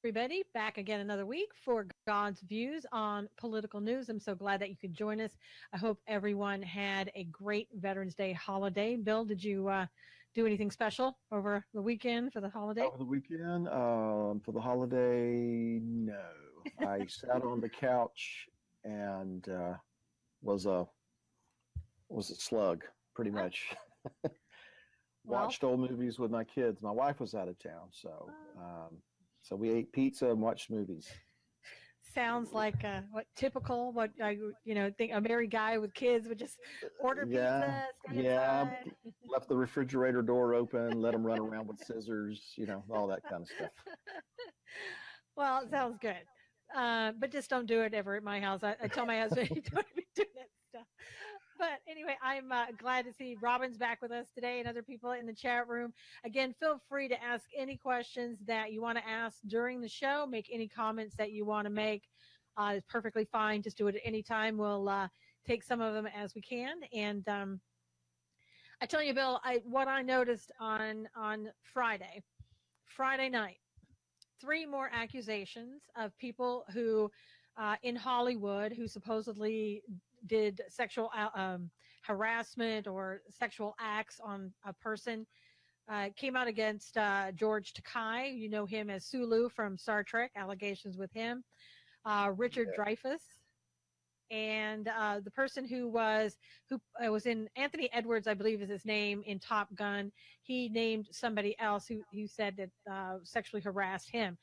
everybody. Back again another week for God's views on political news. I'm so glad that you could join us. I hope everyone had a great Veterans Day holiday. Bill, did you do anything special over the weekend for the holiday? Over the weekend, for the holiday, no. I sat on the couch and was a slug, pretty much. Watched old movies with my kids. My wife was out of town, so we ate pizza and watched movies. Sounds like typical. What think a married guy with kids would just order pizza. Inside. Left the refrigerator door open, let them run around with scissors, all that kind of stuff. Well, it sounds good, but just don't do it ever at my house. I tell my husband you don't be doing that stuff. But anyway, I'm glad to see Robin's back with us today and other people in the chat room. Again, feel free to ask any questions that you want to ask during the show. Make any comments that you want to make. It's perfectly fine. Just do it at any time. We'll take some of them as we can. And I tell you, Bill, what I noticed on Friday night, 3 more accusations of people who in Hollywood who supposedly did sexual harassment or sexual acts on a person came out against George Takei. You know him as Sulu from Star Trek. Allegations with him. Richard Dreyfuss. And the person who was in Anthony Edwards, I believe is his name, in Top Gun. He named somebody else who said that sexually harassed him.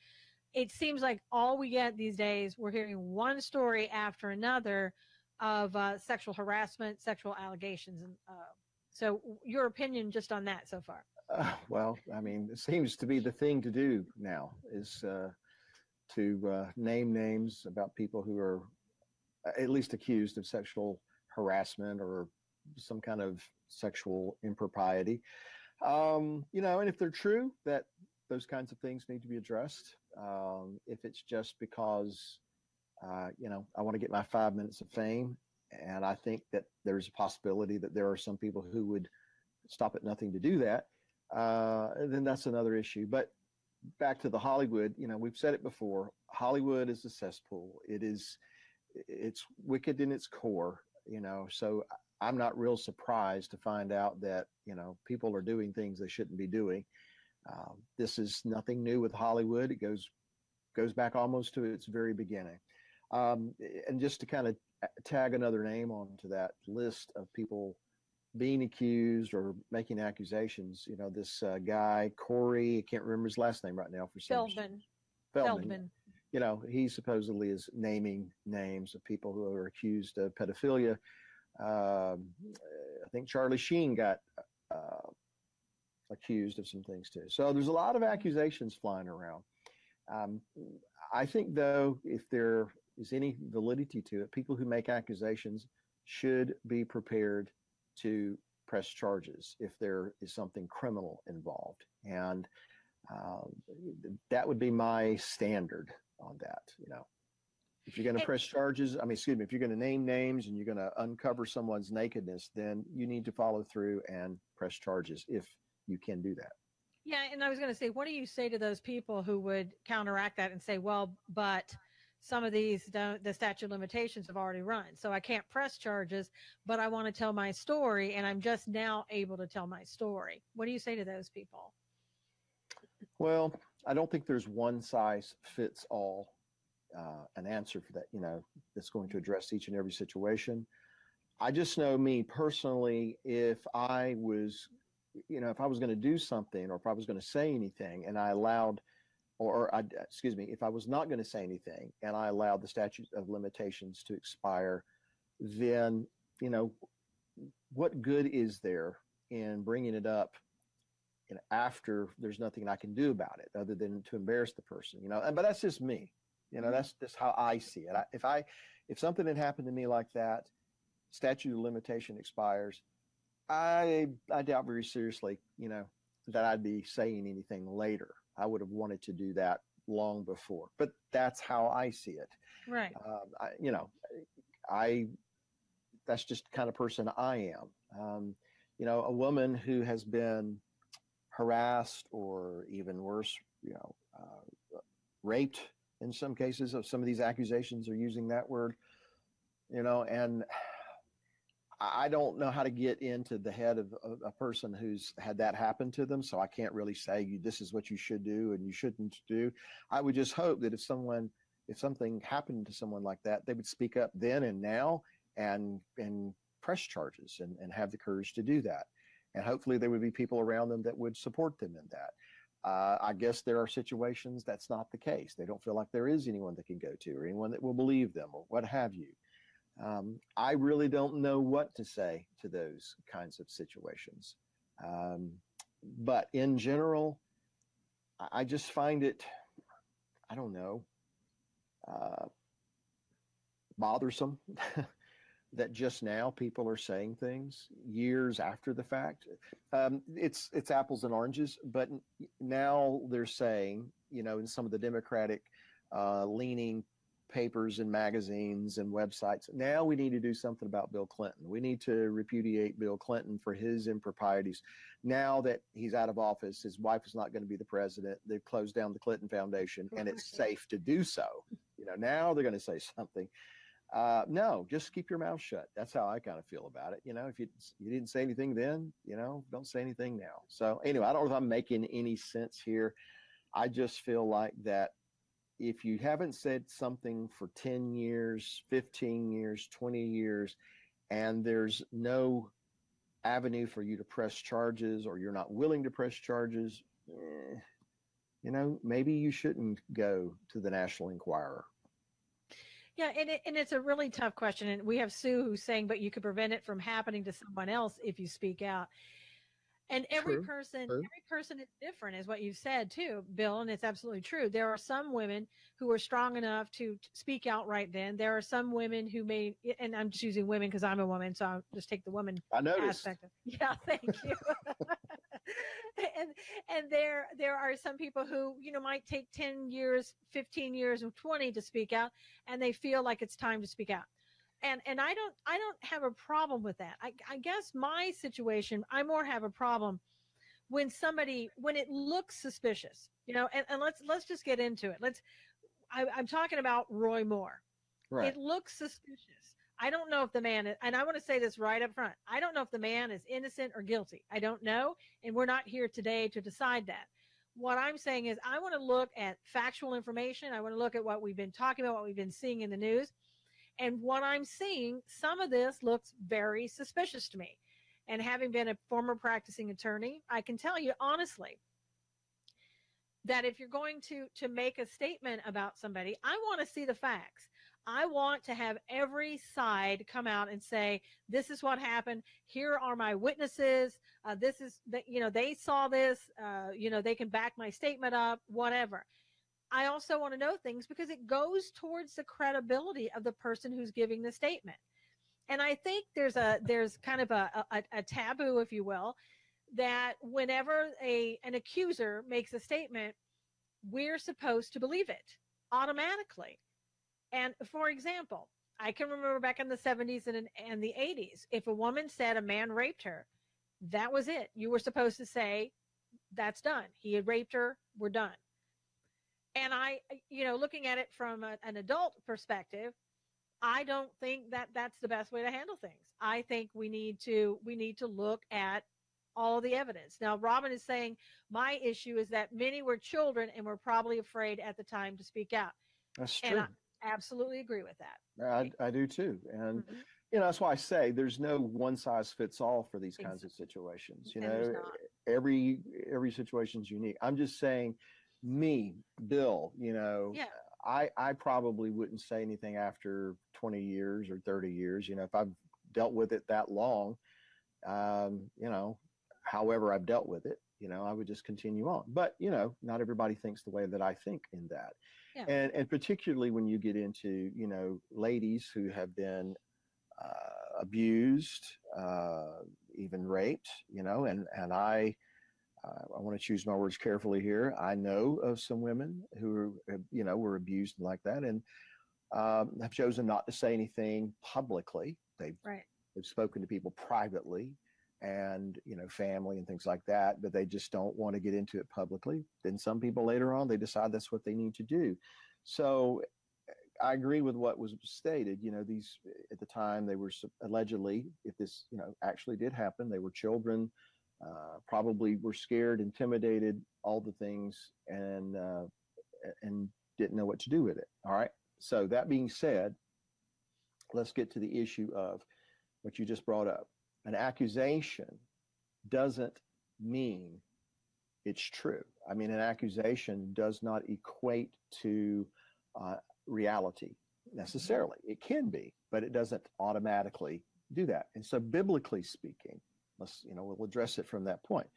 It seems like all we get these days, we're hearing one story after another of sexual harassment, sexual allegations. And so your opinion just on that so far? Well, I mean, it seems to be the thing to do now is to name names about people who are at least accused of sexual harassment or some kind of sexual impropriety. And if they're true, that those kinds of things need to be addressed. If it's just because I want to get my 5 minutes of fame, and I think that there's a possibility that there are some people who would stop at nothing to do that, then that's another issue. But back to the Hollywood, we've said it before, Hollywood is a cesspool. It's wicked in its core, so I'm not real surprised to find out that, people are doing things they shouldn't be doing. This is nothing new with Hollywood. It goes back almost to its very beginning. And just to kind of tag another name onto that list of people being accused or making accusations, this guy, Corey, I can't remember his last name right now for some reason. Feldman. He supposedly is naming names of people who are accused of pedophilia. I think Charlie Sheen got accused of some things too. So there's a lot of accusations flying around. I think, though, if there is any validity to it, people who make accusations should be prepared to press charges if there is something criminal involved. And that would be my standard on that. If you're going to press charges, if you're going to name names and you're going to uncover someone's nakedness, then you need to follow through and press charges if you can do that. Yeah, and I was going to say, what do you say to those people who would counteract that and say, well, but some of these, the statute of limitations have already run, so I can't press charges, but I want to tell my story, and I'm just now able to tell my story. What do you say to those people? Well, I don't think there's one size fits all an answer for that, that's going to address each and every situation. I just know me personally, if I was going to do something or if I was going to say anything and I allowed, if I was not going to say anything and I allowed the statute of limitations to expire, then, what good is there in bringing it up after there's nothing I can do about it other than to embarrass the person, but that's just me, that's just how I see it. If something had happened to me like that, statute of limitation expires, I doubt very seriously, that I'd be saying anything later. I would have wanted to do that long before, but that's how I see it. Right. That's just the kind of person I am. A woman who has been harassed or even worse, raped in some cases. Of some of these accusations are using that word, and I don't know how to get into the head of a person who's had that happen to them. So I can't really say this is what you should do and you shouldn't do. I would just hope that if something happened to someone like that, they would speak up then and now and press charges and have the courage to do that. And hopefully there would be people around them that would support them in that. I guess there are situations that's not the case. They don't feel like there is anyone they can go to or anyone that will believe them or what have you. I really don't know what to say to those kinds of situations. But in general, I just find it, I don't know, bothersome that just now people are saying things years after the fact. It's apples and oranges, but now they're saying, in some of the Democratic leaning papers and magazines and websites, now we need to do something about Bill Clinton. We need to repudiate Bill Clinton for his improprieties. Now that he's out of office, his wife is not going to be the president. They've closed down the Clinton Foundation and it's safe to do so. Now they're going to say something. No, just keep your mouth shut. That's how I kind of feel about it. If you didn't say anything then, don't say anything now. So anyway, I don't know if I'm making any sense here. I just feel like that if you haven't said something for 10 years, 15 years, 20 years, and there's no avenue for you to press charges or you're not willing to press charges, maybe you shouldn't go to the National Enquirer. Yeah, and it's a really tough question. And we have Sue who's saying, but you could prevent it from happening to someone else if you speak out. And every True. person is different, is what you've said too, Bill, and it's absolutely true. There are some women who are strong enough to speak out right then. There are some women who may, and I'm just using women because I'm a woman, so I'll just take the woman aspect of. Yeah, thank you. and there are some people who might take 10 years, 15 years, or 20 to speak out, and they feel like it's time to speak out. And I don't have a problem with that. I guess my situation, I more have a problem when it looks suspicious, and let's just get into it. I'm talking about Roy Moore. Right. It looks suspicious. I don't know if the man is, and I want to say this right up front. I don't know if the man is innocent or guilty. I don't know. And we're not here today to decide that. What I'm saying is I want to look at factual information. I want to look at what we've been talking about, what we've been seeing in the news. And what I'm seeing, some of this looks very suspicious to me. And having been a former practicing attorney, I can tell you honestly that if you're going to make a statement about somebody, I want to see the facts. I want to have every side come out and say, this is what happened. Here are my witnesses. This is that, they saw this, they can back my statement up, whatever. I also want to know things because it goes towards the credibility of the person who's giving the statement. And I think there's kind of a taboo, if you will, that whenever an accuser makes a statement, we're supposed to believe it automatically. And for example, I can remember back in the 70s and the 80s, if a woman said a man raped her, that was it. You were supposed to say, that's done. He had raped her. We're done. And I, looking at it from an adult perspective, I don't think that that's the best way to handle things. I think we need to look at all the evidence. Now, Robin is saying my issue is that many were children and were probably afraid at the time to speak out. That's true. And I absolutely agree with that. I do too. And that's why I say there's no one size fits all for these kinds of situations. Every situation is unique. I'm just saying, me, Bill, I probably wouldn't say anything after 20 years or 30 years, if I've dealt with it that long, however I've dealt with it, I would just continue on. But, not everybody thinks the way that I think in that. Yeah. And particularly when you get into, ladies who have been abused, even raped, and I want to choose my words carefully here. I know of some women who, were abused like that and have chosen not to say anything publicly. They've spoken to people privately and family and things like that, but they just don't want to get into it publicly. Then some people later on, they decide that's what they need to do. So I agree with what was stated. These, at the time, they were allegedly, if this actually did happen, they were children, probably were scared, intimidated, all the things, and didn't know what to do with it. All right. So that being said, let's get to the issue of what you just brought up. An accusation doesn't mean it's true. I mean, an accusation does not equate to reality necessarily. It can be, but it doesn't automatically do that. And so, biblically speaking, we'll address it from that point.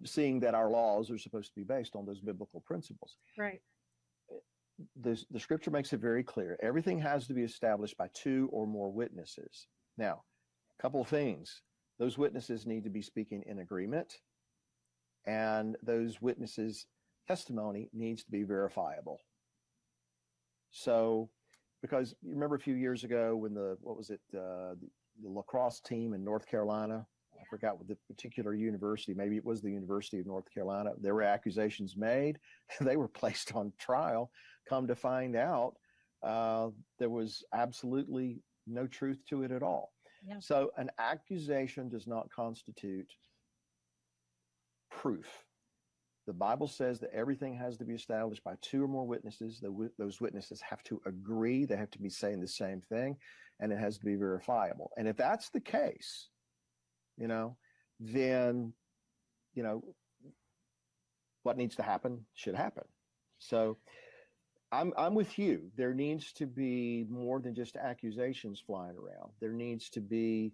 Seeing that our laws are supposed to be based on those biblical principles. Right. The scripture makes it very clear. Everything has to be established by 2 or more witnesses. Now, a couple of things. Those witnesses need to be speaking in agreement, and those witnesses' testimony needs to be verifiable. So, because you remember a few years ago when the lacrosse team in North Carolina, I forgot what the particular university, maybe it was the University of North Carolina, there were accusations made. They were placed on trial. Come to find out, there was absolutely no truth to it at all. Yeah. So an accusation does not constitute proof. The Bible says that everything has to be established by 2 or more witnesses. Those witnesses have to agree. They have to be saying the same thing, and it has to be verifiable. And if that's the case, then, what needs to happen should happen. So I'm with you. There needs to be more than just accusations flying around. There needs to be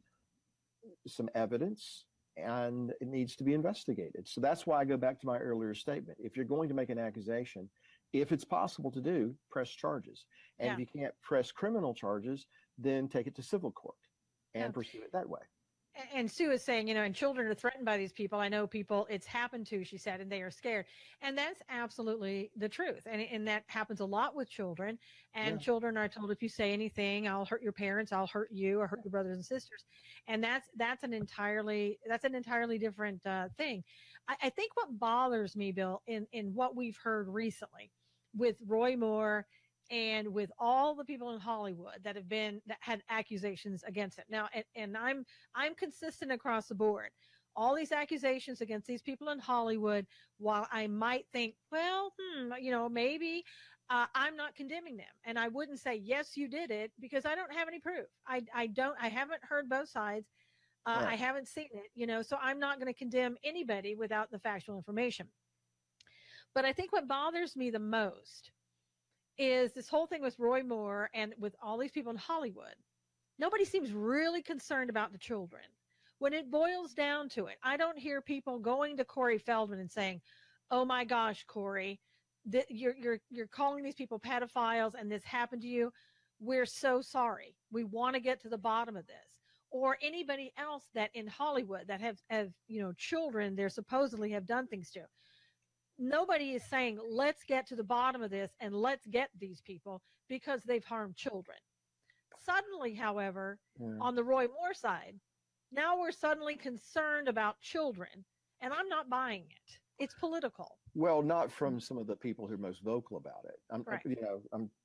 some evidence, and it needs to be investigated. So that's why I go back to my earlier statement. If you're going to make an accusation, if it's possible to do, press charges. And if you can't press criminal charges, then take it to civil court and pursue it that way. And Sue is saying, and children are threatened by these people. I know people it's happened to, she said, and they are scared. And that's absolutely the truth. And that happens a lot with children. And children are told, if you say anything, I'll hurt your parents, I'll hurt you, or hurt your brothers and sisters. And that's an entirely different thing. I think what bothers me, Bill, in what we've heard recently with Roy Moore and with all the people in Hollywood that had accusations against it. Now, and I'm consistent across the board. All these accusations against these people in Hollywood, while I might think, well, maybe I'm not condemning them. And I wouldn't say, yes, you did it, because I don't have any proof. I haven't heard both sides. I haven't seen it, so I'm not going to condemn anybody without the factual information. But I think what bothers me the most is this whole thing with Roy Moore and with all these people in Hollywood. Nobody seems really concerned about the children. When it boils down to it, I don't hear people going to Corey Feldman and saying, "Oh my gosh, Corey, you're calling these people pedophiles and this happened to you. We're so sorry. We want to get to the bottom of this." Or anybody else that in Hollywood that have children they're supposedly have done things to. Nobody is saying, let's get to the bottom of this and let's get these people because they've harmed children. Suddenly, however, on the Roy Moore side, now we're suddenly concerned about children, and I'm not buying it. It's political. Well, not from some of the people who are most vocal about it. I'm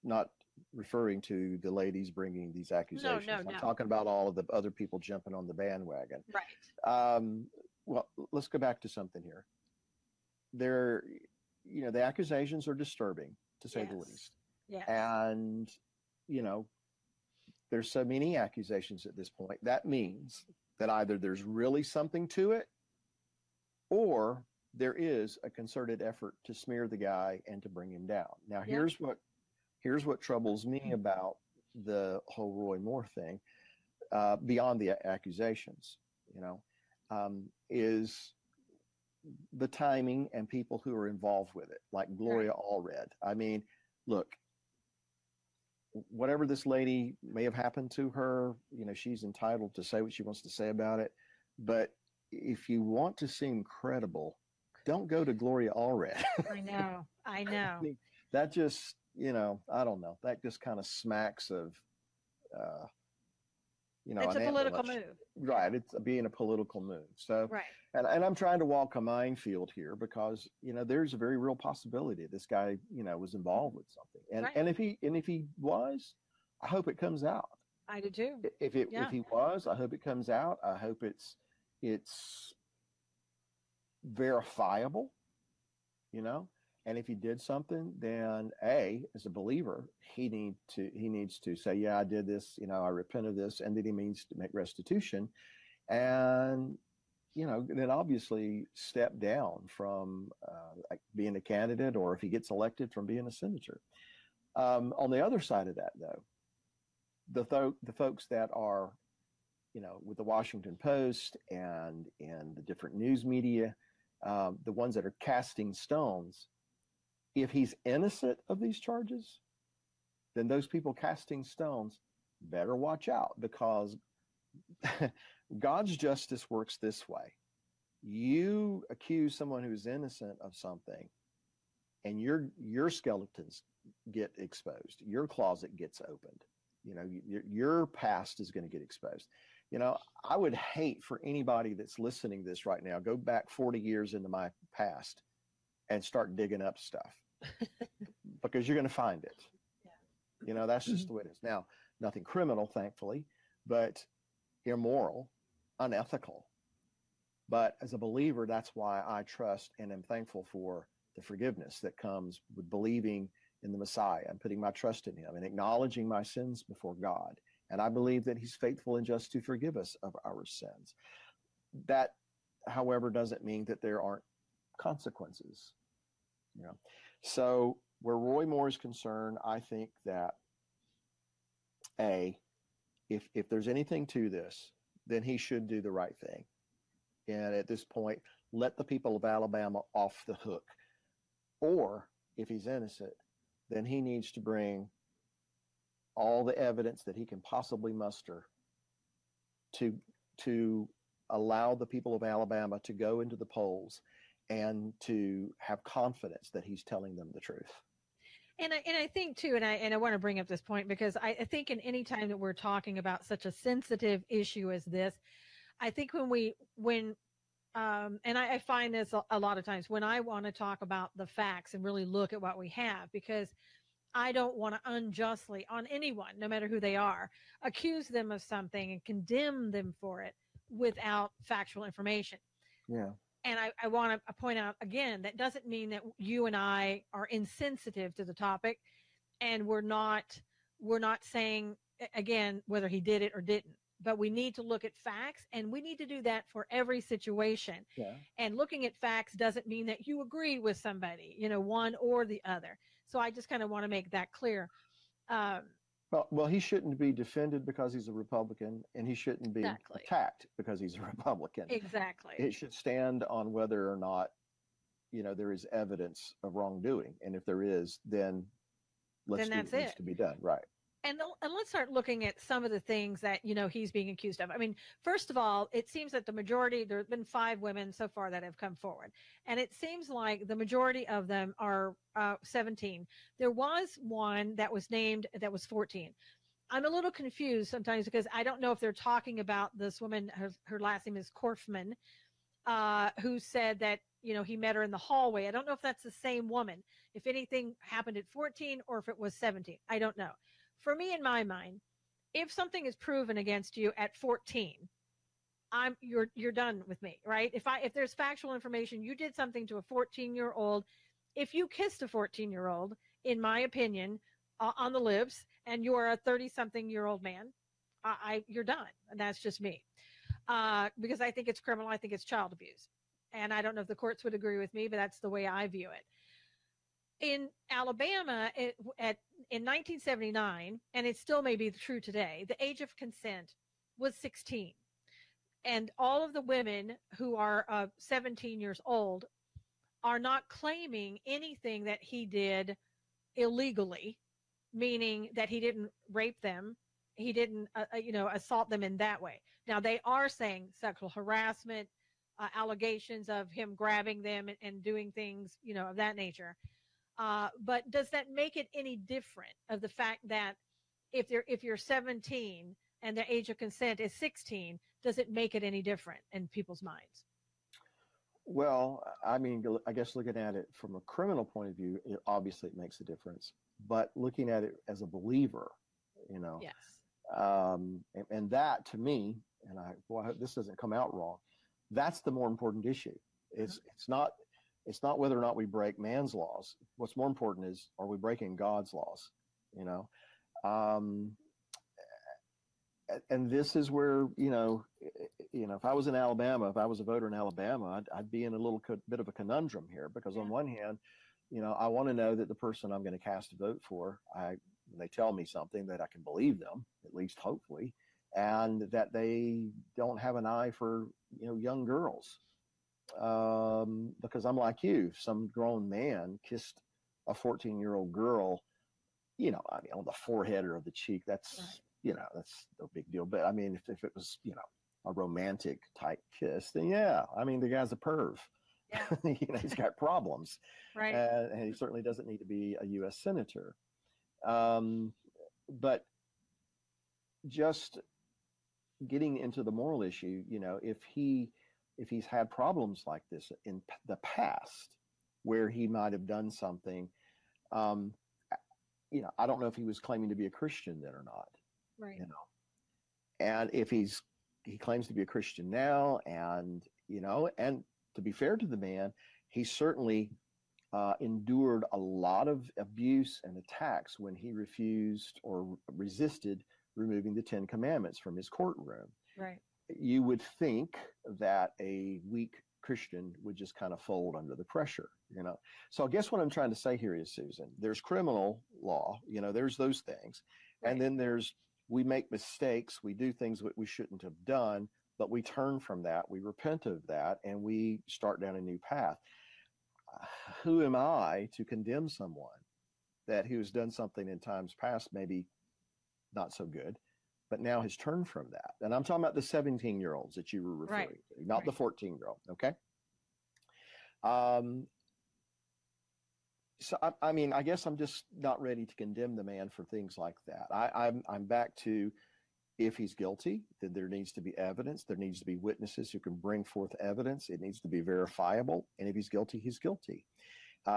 not referring to the ladies bringing these accusations. No. I'm talking about all of the other people jumping on the bandwagon. Right. Well, let's go back to something here. The accusations are disturbing, to say the least. Yes. And, there's so many accusations at this point. That means that either there's really something to it, or there is a concerted effort to smear the guy and to bring him down. Now, here's what troubles me about the whole Roy Moore thing, beyond the accusations, is the timing and people who are involved with it, like Gloria Allred. I mean, look, whatever this lady may have happened to her, she's entitled to say what she wants to say about it. But if you want to seem credible, don't go to Gloria Allred. I know. I mean, that just, I don't know. That just kind of smacks of It's a an political antler. move. Right. It's being a political move. So, Right. and I'm trying to walk a minefield here because, there's a very real possibility this guy, was Mhm. involved with something. Right. And if he was, I hope it comes out. I do too. If Yeah. he was, I hope it comes out. I hope it's verifiable, you know. And if he did something, then as a believer, he needs to say, yeah, I did this, I repent of this, and that he means to make restitution, and then obviously step down from like being a candidate, or if he gets elected, from being a senator. On the other side of that, though, the folks that are, with the Washington Post and the different news media, the ones that are casting stones, if he's innocent of these charges, then those people casting stones better watch out, because God's justice works this way. You accuse someone who's innocent of something, and your skeletons get exposed. Your closet gets opened. Your past is going to get exposed. I would hate for anybody that's listening to this right now, go back 40 years into my past and start digging up stuff, because you're going to find it. Yeah. That's just the way it is. Now, nothing criminal, thankfully, but immoral, unethical. But as a believer, that's why I trust and am thankful for the forgiveness that comes with believing in the Messiah and putting my trust in him and acknowledging my sins before God. And I believe that he's faithful and just to forgive us of our sins. That, however, doesn't mean that there aren't consequences. So where Roy Moore is concerned, I think that if there's anything to this, then he should do the right thing. And at this point, let the people of Alabama off the hook. Or if he's innocent, then he needs to bring all the evidence that he can possibly muster to allow the people of Alabama to go into the polls and to have confidence that he's telling them the truth. And I think too, and I want to bring up this point because I think in any time that we're talking about such a sensitive issue as this, I think and I find this a lot of times when I want to talk about the facts and really look at what we have, because I don't want to unjustly on anyone, no matter who they are, accuse them of something and condemn them for it without factual information. Yeah. And I want to point out again, that doesn't mean that you and I are insensitive to the topic, and we're not saying again whether he did it or didn't. But we need to look at facts, and we need to do that for every situation. Yeah. And looking at facts doesn't mean that you agree with somebody, one or the other. So I just kind of want to make that clear. Well, he shouldn't be defended because he's a Republican, and he shouldn't be attacked because he's a Republican. Exactly. It should stand on whether or not, there is evidence of wrongdoing. And if there is, then let's do what needs to be done. Right. And let's start looking at some of the things that, he's being accused of. I mean, first of all, it seems that the majority, there have been 5 women so far that have come forward. And it seems like the majority of them are 17. There was one that was named that was 14. I'm a little confused sometimes because I don't know if they're talking about this woman, her last name is Korfman, who said that, he met her in the hallway. I don't know if that's the same woman, if anything happened at 14 or if it was 17. I don't know. For me, in my mind, if something is proven against you at 14, you're done with me, right? If there's factual information, you did something to a 14-year-old. If you kissed a 14-year-old, in my opinion, on the lips, and you are a 30-something-year-old man, you're done. And that's just me, because I think it's criminal. I think it's child abuse, and I don't know if the courts would agree with me, but that's the way I view it. In Alabama, in 1979, and it still may be true today, the age of consent was 16. And all of the women who are 17 years old are not claiming anything that he did illegally, meaning that he didn't rape them. He didn't, assault them in that way. Now, they are saying sexual harassment, allegations of him grabbing them and doing things, of that nature. But does that make it any different of the fact that if you're 17, and the age of consent is 16, does it make it any different in people's minds? Well, I mean, I guess looking at it from a criminal point of view, obviously it makes a difference. But looking at it as a believer, you know, Yes. and that to me, and boy, I hope this doesn't come out wrong. That's the more important issue. Mhm. It's not whether or not we break man's laws. What's more important is, are we breaking God's laws? You know, um, and this is where, if I was in Alabama, if I was a voter in Alabama, I'd be in a little bit of a conundrum here, because Yeah. on one hand, I want to know that the person I'm going to cast a vote for, they tell me something that I can believe them, at least hopefully, and that they don't have an eye for, young girls. Because I'm like you, some grown man kissed a 14-year-old girl, I mean, on the forehead or the cheek, Right. that's no big deal. But I mean, if it was, a romantic type kiss, then yeah, I mean, the guy's a perv. Yeah. He's got problems, Right. and he certainly doesn't need to be a U.S. senator. Um, but just getting into the moral issue, if he's had problems like this in the past, where he might have done something, um, I don't know if he was claiming to be a Christian then or not. Right. And if he claims to be a Christian now, and to be fair to the man, he certainly endured a lot of abuse and attacks when he refused or resisted removing the Ten Commandments from his courtroom. Right. You would think that a weak Christian would just kind of fold under the pressure. So I guess what I'm trying to say here is, Susan, there's criminal law, there's those things. Right. And then we make mistakes, we do things that we shouldn't have done, but we turn from that, we repent of that, and we start down a new path. Who am I to condemn someone that who has done something in times past, maybe not so good, but now has turned from that? And I'm talking about the 17-year-olds that you were referring to, not the 14-year-old. Okay. So I mean, I guess I'm just not ready to condemn the man for things like that. I'm back to, if he's guilty, then there needs to be evidence. There needs to be witnesses who can bring forth evidence. It needs to be verifiable. And if he's guilty, he's guilty.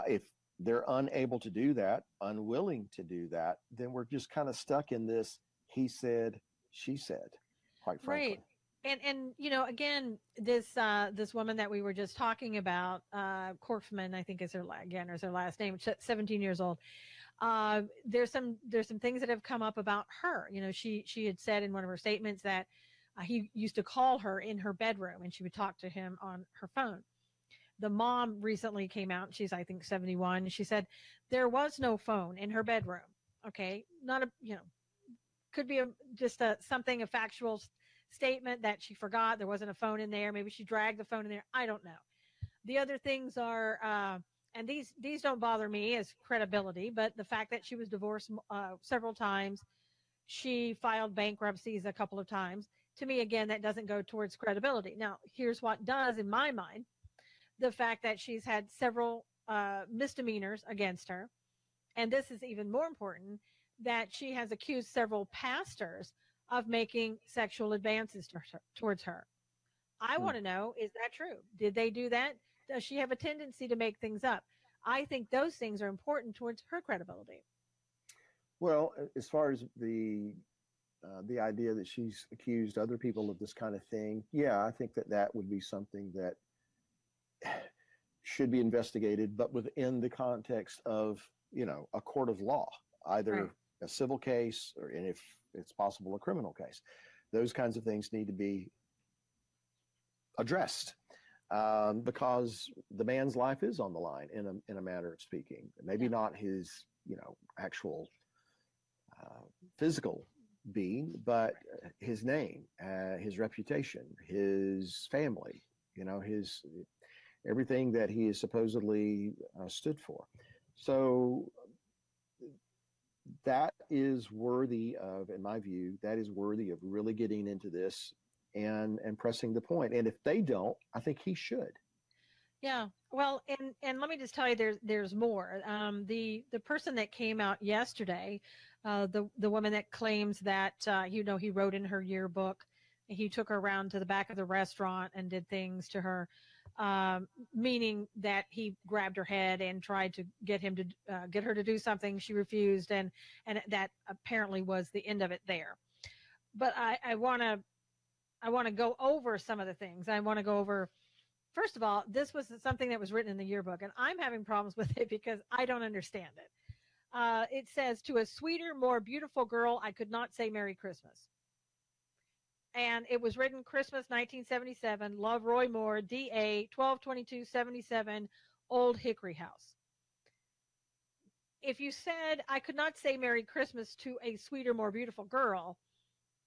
If they're unable to do that, unwilling to do that, then we're just kind of stuck in this he said, she said, quite frankly. Right. And again, this woman that we were just talking about, Korfman, I think is her last name, 17 years old. There's some things that have come up about her. She had said in one of her statements that he used to call her in her bedroom and she would talk to him on her phone. The mom recently came out, she's, I think, 71. And she said there was no phone in her bedroom. Okay. Not could be a factual statement that she forgot. There wasn't a phone in there. Maybe she dragged the phone in there. I don't know. The other things are, and these don't bother me as credibility, but the fact that she was divorced several times, she filed bankruptcies a couple of times. To me, again, that doesn't go towards credibility. Now, here's what does in my mind: the fact that she's had several misdemeanors against her, and this is even more important, that she has accused several pastors of making sexual advances towards her. I want to know, is that true? Did they do that? Does she have a tendency to make things up? I think those things are important towards her credibility. Well, as far as the idea that she's accused other people of this kind of thing, yeah, I think that would be something that should be investigated, but within the context of, a court of law, either Right. a civil case or, and if it's possible, a criminal case. Those kinds of things need to be addressed, because the man's life is on the line in a manner of speaking. Maybe not his, actual physical being, but his name, his reputation, his family, his everything that he is supposedly stood for. So that is worthy of, in my view, that is worthy of really getting into this and pressing the point. And if they don't, I think he should. Yeah. Well, and let me just tell you, there's more. The person that came out yesterday, the woman that claims that he wrote in her yearbook. He took her around to the back of the restaurant and did things to her, meaning that he grabbed her head and tried to get her to do something. She refused, and that apparently was the end of it there. But I want to go over some of the things. I want to go over. First of all, this was something that was written in the yearbook, and I'm having problems with it because I don't understand it. It says, "To a sweeter, more beautiful girl, I could not say Merry Christmas." And it was written Christmas 1977, Love Roy Moore, DA 122277, Old Hickory House. If you said, "I could not say Merry Christmas to a sweeter, more beautiful girl,"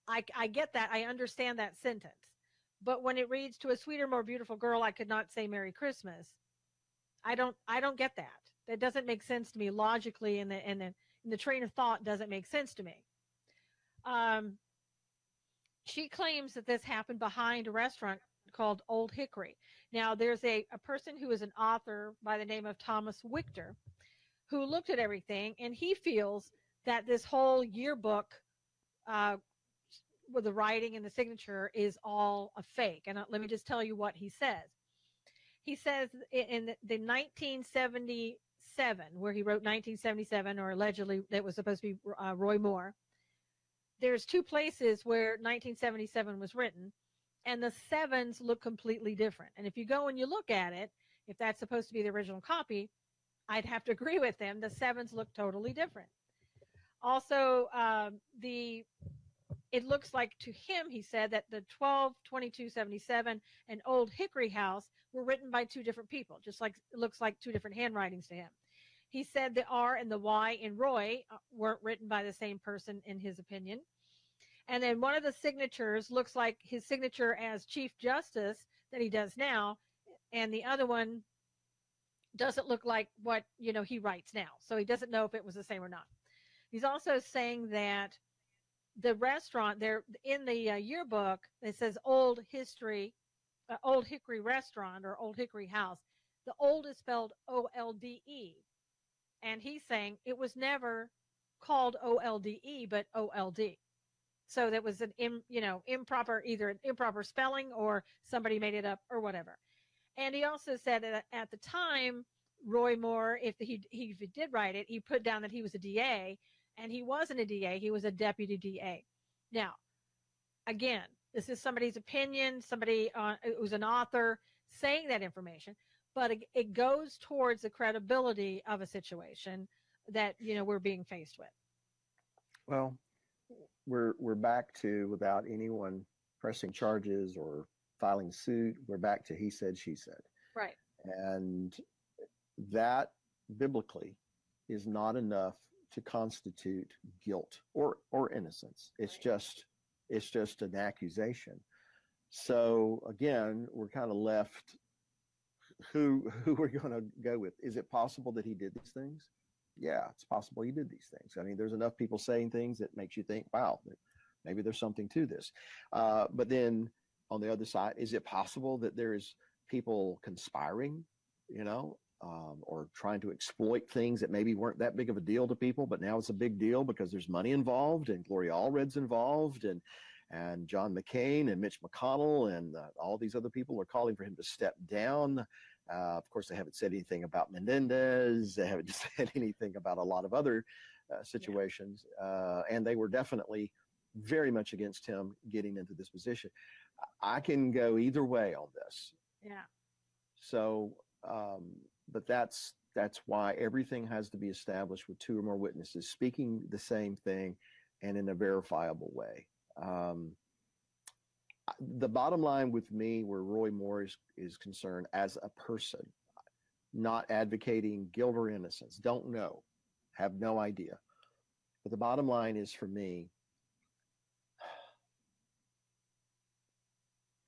I get that. I understand that sentence. But when it reads, "To a sweeter, more beautiful girl, I could not say Merry Christmas," I don't get that. That doesn't make sense to me logically, and the train of thought doesn't make sense to me. Um, she claims that this happened behind a restaurant called Old Hickory. Now, there's a person who is an author by the name of Thomas Wichter who looked at everything, and he feels that this whole yearbook uh, with the writing and the signature is all a fake. And let me just tell you what he says. He says in the 1977, where he wrote 1977, or allegedly that was supposed to be Roy Moore, there's two places where 1977 was written, and the sevens look completely different. And if you go and you look at it, if that's supposed to be the original copy, I'd have to agree with him. The sevens look totally different. Also, the it looks like to him, he said, that the 122277 and Old Hickory House were written by two different people, just like it looks like two different handwritings to him. He said the R and the Y in Roy weren't written by the same person, in his opinion. And then one of the signatures looks like his signature as Chief Justice that he does now, and the other one doesn't look like what he writes now. So he doesn't know if it was the same or not. He's also saying that the restaurant there in the yearbook, it says Old Hickory Restaurant or Old Hickory House. The old is spelled OLDE, and he's saying it was never called OLDE but OLD. So that was an improper, either an improper spelling or somebody made it up or whatever. And he also said that at the time, Roy Moore, if he did write it, he put down that he was a DA, and he wasn't a DA, he was a deputy DA. Now, again, this is somebody's opinion, somebody who's an author saying that information, but it goes towards the credibility of a situation that we're being faced with. Well, we're back to, without anyone pressing charges or filing suit, we're back to he said, she said. Right. And that biblically is not enough to constitute guilt or innocence. It's just an accusation. So again, we're kind of left who we're going to go with. Is it possible that he did these things? Yeah, it's possible he did these things. I mean, there's enough people saying things that makes you think, wow, maybe there's something to this. But then on the other side, is it possible that there's people conspiring, or trying to exploit things that maybe weren't that big of a deal to people, but now it's a big deal because there's money involved, and Gloria Allred's involved, and John McCain and Mitch McConnell and all these other people are calling for him to step down. Of course, they haven't said anything about Menendez. They haven't said anything about a lot of other situations. And they were definitely very much against him getting into this position. I can go either way on this. Yeah. So, but that's why everything has to be established with two or more witnesses speaking the same thing and in a verifiable way. The bottom line with me, where Roy Moore is concerned as a person, not advocating guilt or innocence, don't know, have no idea. But the bottom line is, for me,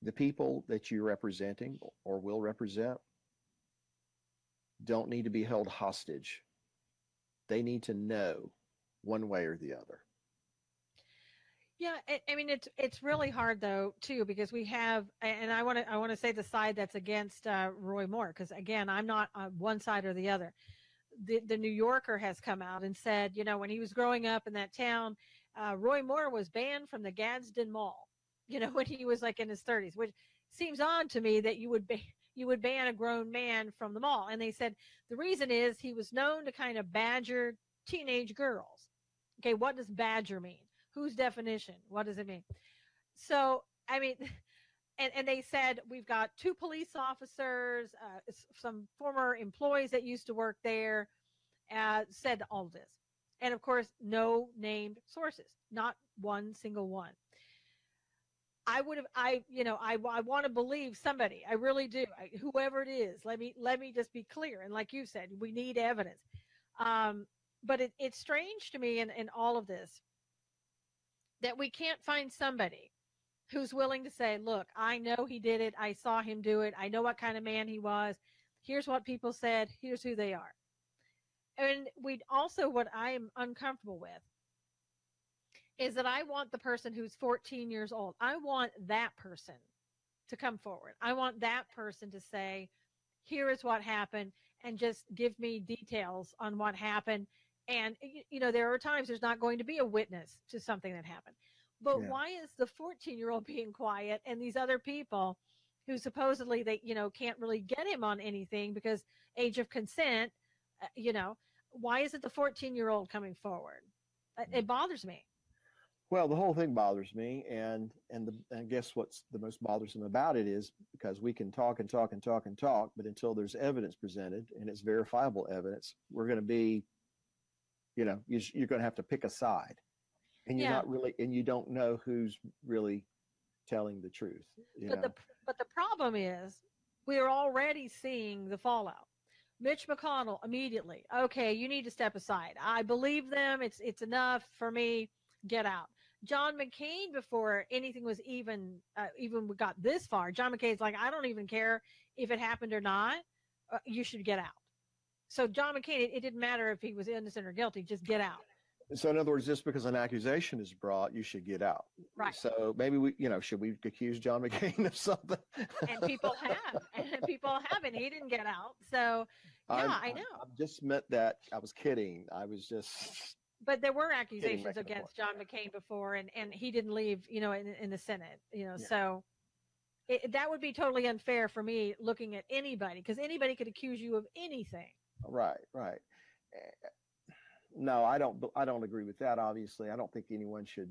the people that you're representing or will represent don't need to be held hostage. They need to know one way or the other. Yeah, I mean it's really hard though too, because we have, and I want to say the side that's against Roy Moore, because again, I'm not on one side or the other. the New Yorker has come out and said, when he was growing up in that town, Roy Moore was banned from the Gadsden Mall, when he was like in his 30s, which seems odd to me that you would ban a grown man from the mall. And they said the reason is he was known to kind of badger teenage girls. Okay, what does badger mean? Whose definition? What does it mean? So, I mean, and they said we've got two police officers, some former employees that used to work there, said all this. And of course, no named sources, not one single one. I would have, I want to believe somebody. I really do. Whoever it is, let me just be clear. And like you said, we need evidence. But it's strange to me in all of this that we can't find somebody who's willing to say, look, I know he did it. I saw him do it. I know what kind of man he was. Here's what people said. Here's who they are. And what I am uncomfortable with is that I want the person who's 14 years old. I want that person to come forward. I want that person to say, here is what happened, and just give me details on what happened. And, there are times there's not going to be a witness to something that happened. But why is the 14-year-old being quiet and these other people who supposedly they, can't really get him on anything because age of consent, why isn't the 14-year-old coming forward? It bothers me. Well, the whole thing bothers me, and I guess what's the most bothersome about it is because we can talk and talk and talk and talk, but until there's evidence presented and it's verifiable evidence, we're going to be, you're going to have to pick a side, and you're not really, and you don't know who's really telling the truth. But the problem is we're already seeing the fallout. Mitch McConnell immediately, okay, you need to step aside. I believe them. It's enough for me. Get out. John McCain, before anything was even we got this far, John McCain's like, I don't even care if it happened or not. You should get out. So John McCain, it didn't matter if he was innocent or guilty, just get out. So in other words, just because an accusation is brought, you should get out. Right. So maybe should we accuse John McCain of something? And people have, and he didn't get out. So I know. I just meant that I was kidding. I was just. But there were accusations against John McCain before, and he didn't leave, in the Senate, so that would be totally unfair for me looking at anybody, because anybody could accuse you of anything. Right. No, I don't agree with that. Obviously, I don't think anyone should,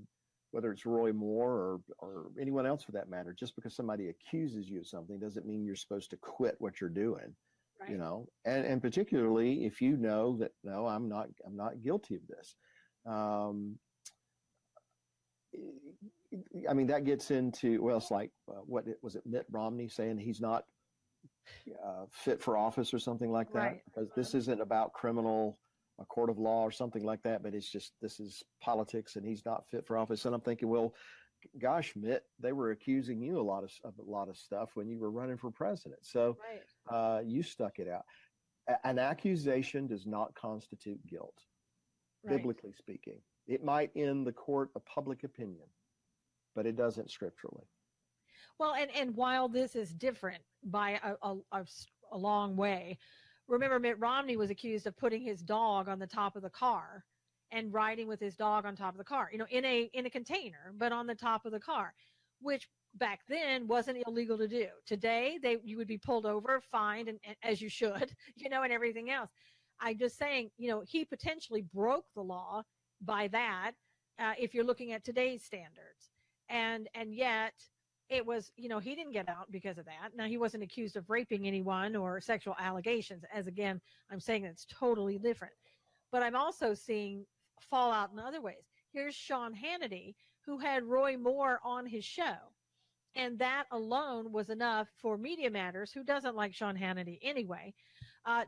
whether it's Roy Moore or anyone else for that matter, just because somebody accuses you of something doesn't mean you're supposed to quit what you're doing. Right. And particularly if you know that, no, I'm not guilty of this. I mean, that gets into, well, it's like, what was it, Mitt Romney saying he's not fit for office or something like that? Right. Because this isn't about a court of law or something like that, but it's just, this is politics and he's not fit for office. And I'm thinking, well, gosh, Mitt, they were accusing you of a lot of stuff when you were running for president. So you stuck it out. An accusation does not constitute guilt, biblically speaking. It might in the court of public opinion, but it doesn't scripturally. Well, and while this is different by a long way, remember Mitt Romney was accused of putting his dog on the top of the car and riding with his dog on top of the car, in a container, but on the top of the car, which back then wasn't illegal to do. Today, you would be pulled over, fined, and as you should, and everything else. I'm just saying, he potentially broke the law by that, if you're looking at today's standards. And yet it was, he didn't get out because of that. Now, he wasn't accused of raping anyone or sexual allegations, as again, I'm saying it's totally different. But I'm also seeing fallout in other ways. Here's Sean Hannity, who had Roy Moore on his show. And that alone was enough for Media Matters, who doesn't like Sean Hannity anyway,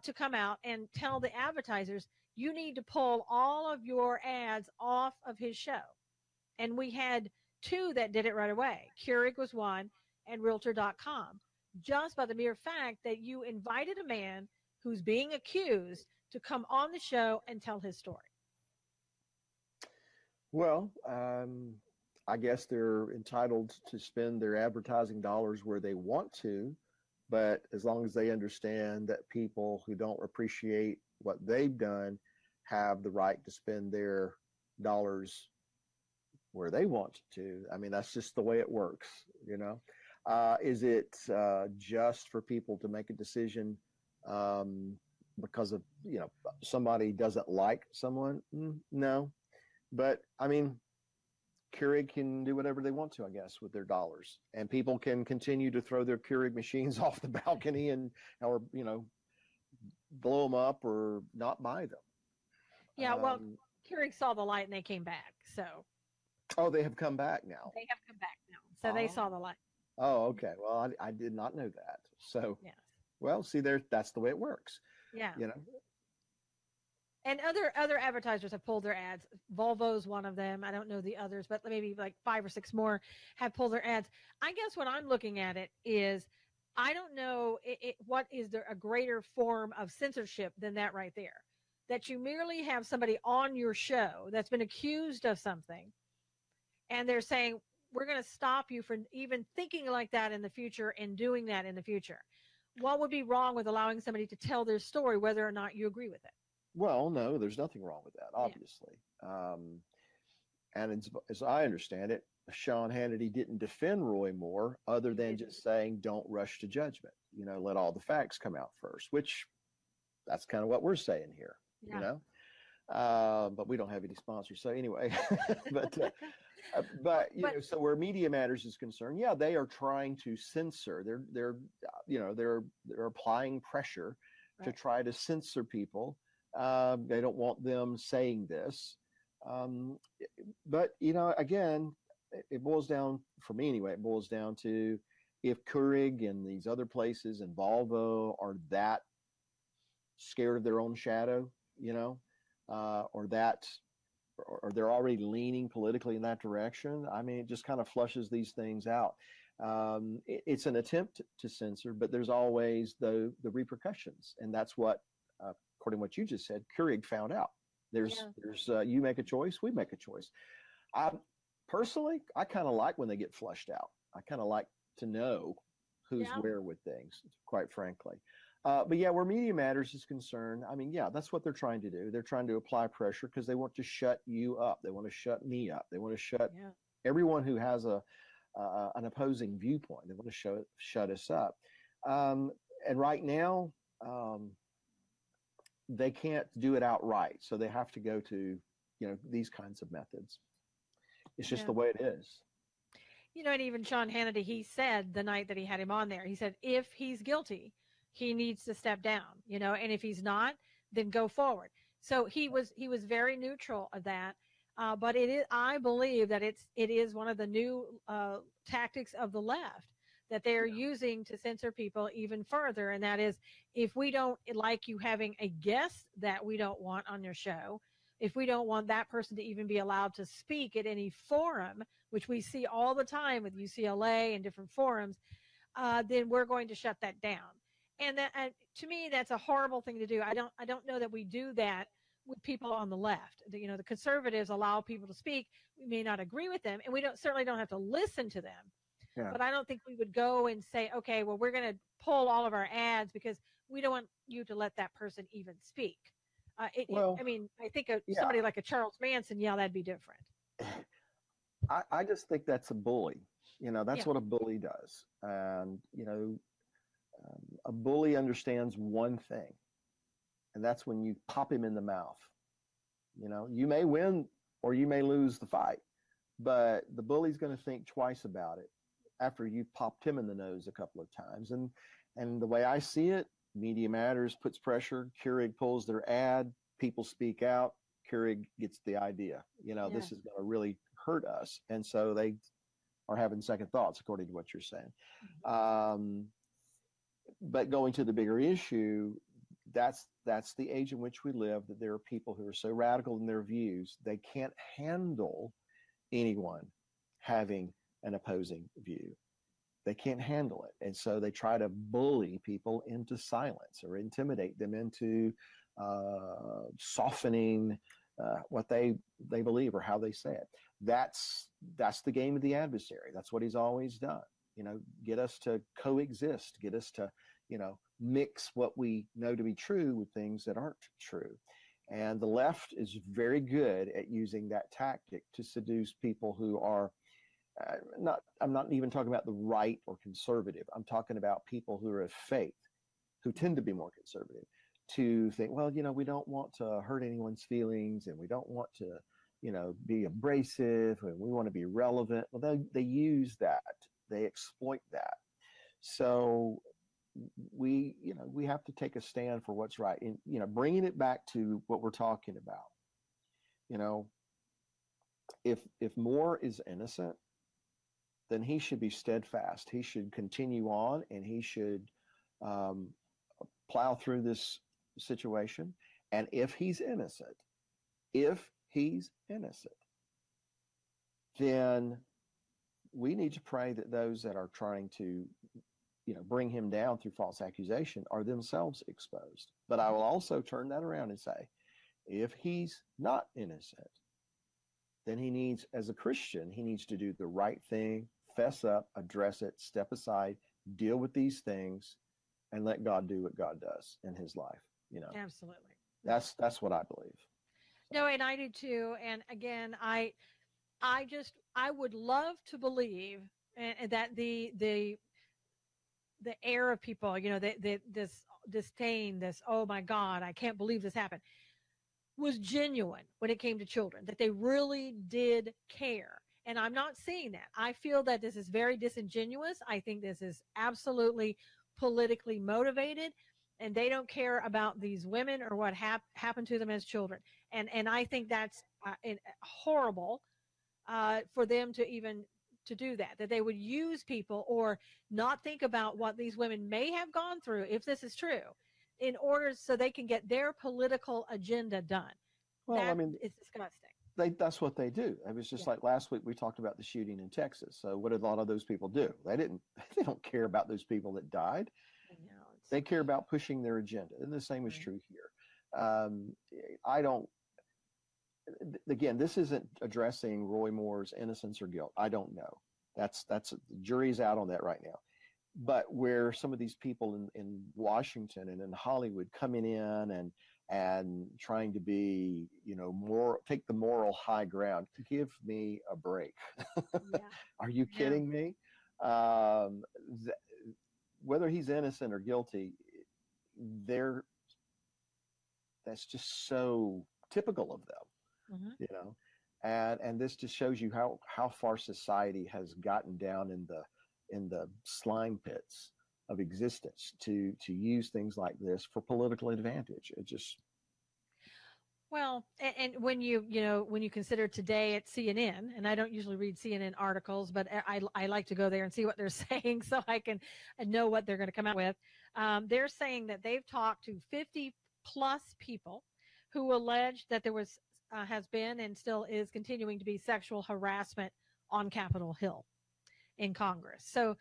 to come out and tell the advertisers, you need to pull all of your ads off of his show. And we had two that did it right away. Keurig was one, and Realtor.com, just by the mere fact that you invited a man who's being accused to come on the show and tell his story. Well, I guess they're entitled to spend their advertising dollars where they want to. But as long as they understand that people who don't appreciate what they've done have the right to spend their dollars where they want to, I mean, that's just the way it works, you know. Is it just for people to make a decision um, because of, somebody doesn't like someone? No. But I mean, Keurig can do whatever they want to, I guess, with their dollars, and people can continue to throw their Keurig machines off the balcony and, or blow them up or not buy them. Yeah, well, Keurig saw the light and they came back. So Oh, they have come back now. they have come back now. So they Oh, saw the light. oh, okay. Well, I did not know that. So, Yes. well, see there, that's the way it works. Yeah. You know, And other advertisers have pulled their ads. Volvo's one of them. I don't know the others, but maybe like 5 or 6 more have pulled their ads. I guess what I'm looking at it is, I don't know what is there a greater form of censorship than that right there. That you merely have somebody on your show that's been accused of something, and they're saying, we're going to stop you from even thinking like that in the future and doing that in the future. What would be wrong with allowing somebody to tell their story, whether or not you agree with it? well, no, there's nothing wrong with that, Yeah. obviously. And as I understand it, Sean Hannity didn't defend Roy Moore other He than didn't. just saying, don't rush to judgment. Let all the facts come out first, which that's kind of what we're saying here, Yeah. But we don't have any sponsors. So anyway, but, but, But so where Media Matters is concerned, yeah, they are trying to censor. They're applying pressure to right. try to censor people. They don't want them saying this. Um, but again, it boils down, for me anyway, it boils down to, if Keurig and these other places and Volvo are that scared of their own shadow, or they're already leaning politically in that direction. I mean, it just kind of flushes these things out. It's an attempt to censor, but there's always the repercussions, and that's what, according to what you just said, Keurig found out. There's Yeah. you make a choice, we make a choice. I personally, I kind of like when they get flushed out. I kind of like to know who's Yeah. where with things, quite frankly. But yeah, where Media Matters is concerned, I mean, yeah, that's what they're trying to do. They're trying to apply pressure because they want to shut you up. They want to shut me up. They want to shut Yeah. everyone who has an opposing viewpoint. They want to shut us up. Um, and right now, they can't do it outright, so they have to go to these kinds of methods. It's just Yeah. the way it is. And even Sean Hannity, he said the night that he had him on there, he said, if he's guilty, he needs to step down, and if he's not, then go forward. So he was very neutral of that. But it is, I believe that it is one of the new tactics of the left that they're using to censor people even further. And that is, if we don't like you having a guest that we don't want on your show, if we don't want that person to even be allowed to speak at any forum, which we see all the time with UCLA and different forums, then we're going to shut that down. And that, to me, that's a horrible thing to do. I don't know that we do that with people on the left. The conservatives allow people to speak. We may not agree with them, and we certainly don't have to listen to them. Yeah. But I don't think we would go and say, okay, well, we're going to pull all of our ads because we don't want you to let that person even speak. Well, I mean, I think yeah, somebody like a Charles Manson, yeah, that'd be different. I just think that's a bully. That's Yeah, what a bully does. And, a bully understands one thing, and that's when you pop him in the mouth. You may win or you may lose the fight, but the bully's going to think twice about it after you've popped him in the nose a couple of times. And the way I see it, Media Matters puts pressure, Keurig pulls their ad, people speak out, Keurig gets the idea. yeah, This is going to really hurt us. And so they are having second thoughts, according to what you're saying. But going to the bigger issue, that's the age in which we live, that there are people who are so radical in their views, they can't handle anyone having an opposing view. They can't handle it. And so they try to bully people into silence or intimidate them into softening what they believe or how they say it. That's the game of the adversary. That's what he's always done. get us to coexist, get us to, mix what we know to be true with things that aren't true. And the left is very good at using that tactic to seduce people who are I'm not even talking about the right or conservative. I'm talking about people who are of faith, who tend to be more conservative, to think, well, we don't want to hurt anyone's feelings, and we don't want to, be abrasive, and we want to be relevant. Well, they use that. They exploit that. So we have to take a stand for what's right. And, bringing it back to what we're talking about, if Moore is innocent, then he should be steadfast. He should continue on, and he should plow through this situation. And if he's innocent, then we need to pray that those that are trying to, bring him down through false accusation are themselves exposed. But I will also turn that around and say, if he's not innocent, then he needs, as a Christian, he needs to do the right thing, fess up, address it, step aside, deal with these things, and let God do what God does in his life. Absolutely. That's what I believe. So. No, and I do too. And again, I would love to believe that the air of people, this disdain, this, oh my God, I can't believe this happened, was genuine when it came to children, that they really did care. And I'm not seeing that. I feel that this is very disingenuous. I think this is absolutely politically motivated, and they don't care about these women or what happened to them as children. And I think that's horrible for them to even to do that they would use people or not think about what these women may have gone through, if this is true, in order so they can get their political agenda done. Well, it's disgusting. That's what they do. It was just like last week we talked about the shooting in Texas. So what did a lot of those people do? They don't care about those people that died. They care about pushing their agenda. And the same is true here. Again, this isn't addressing Roy Moore's innocence or guilt. I don't know. That's the jury's out on that right now. But where some of these people in Washington and in Hollywood coming in and trying to be, take the moral high ground, give me a break. Yeah. Are you kidding me? Whether he's innocent or guilty, that's just so typical of them. Mm-hmm. And this just shows you how far society has gotten down in the slime pits of existence to use things like this for political advantage. It just and when you consider today at CNN, and I don't usually read CNN articles, but I like to go there and see what they're saying so I can know what they're going to come out with. They're saying that they've talked to 50 plus people who allege that there was has been and still is continuing to be sexual harassment on Capitol Hill in Congress. So